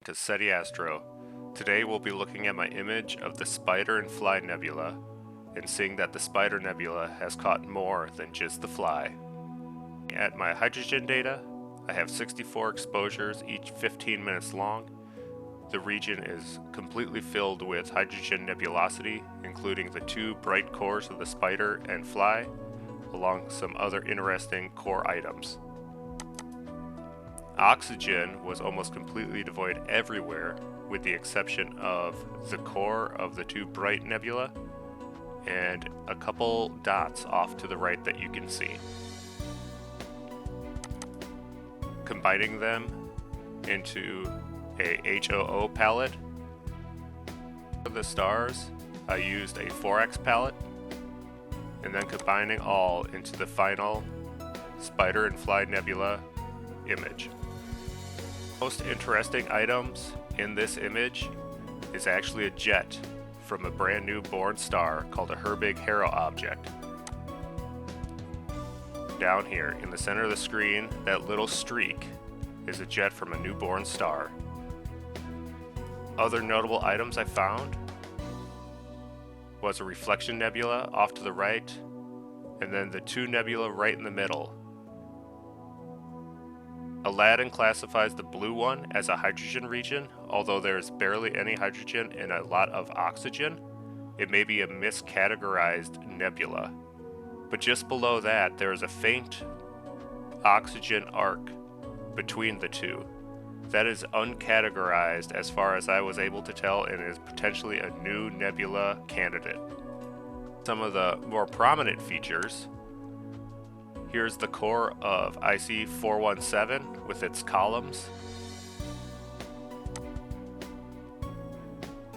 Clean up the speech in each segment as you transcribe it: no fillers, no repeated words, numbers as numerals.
to SETI Astro. Today we'll be looking at my image of the Spider and Fly Nebula and seeing that the Spider Nebula has caught more than just the fly. At my hydrogen data, I have 64 exposures, each 15 minutes long. The region is completely filled with hydrogen nebulosity, including the two bright cores of the Spider and Fly, along with some other interesting core items. Oxygen was almost completely devoid everywhere, with the exception of the core of the two bright nebula and a couple dots off to the right that you can see. Combining them into a HOO palette. For the stars, I used a 4X palette, and then combining all into the final Spider and Fly Nebula image. Most interesting items in this image is actually a jet from a brand new born star called a Herbig-Haro Object. Down here in the center of the screen, that little streak is a jet from a newborn star. Other notable items I found was a reflection nebula off to the right, and then the two nebula right in the middle. Aladin classifies the blue one as a hydrogen region, although there is barely any hydrogen and a lot of oxygen. It may be a mis-categorized nebula. But just below that, there is a faint oxygen arc between the two. That is uncategorized as far as I was able to tell, and is potentially a new nebula candidate. Some of the more prominent features. Here's the core of IC417 with its columns.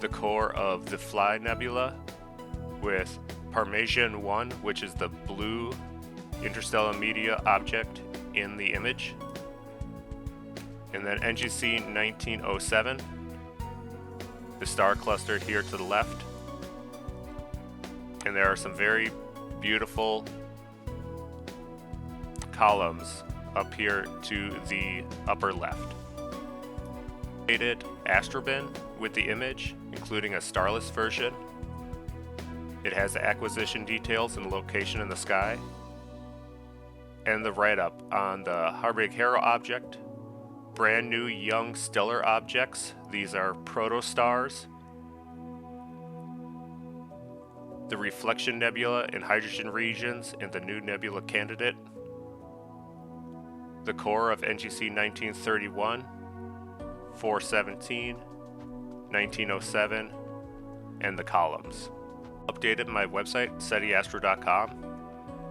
The core of the Fly Nebula with Parmesan 1, which is the blue interstellar media object in the image. And then NGC 1907, the star cluster here to the left. And there are some very beautiful columns up here to the upper left. Created astrobin with the image, including a starless version. It has the acquisition details and location in the sky, and the write-up on the Herbig-Haro Object. Brand new young stellar objects. These are proto-stars. The reflection nebula and hydrogen regions in the new nebula candidate. The core of NGC 1931, 417, 1907, and the columns. Updated my website, setiastro.com,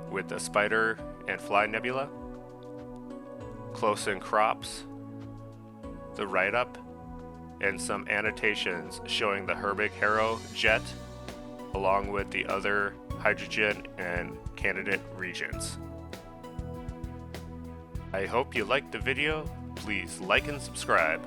with the Spider and Fly Nebula, close-in crops, the write-up, and some annotations showing the Herbig-Haro jet, along with the other hydrogen and candidate regions. I hope you liked the video. Please like and subscribe.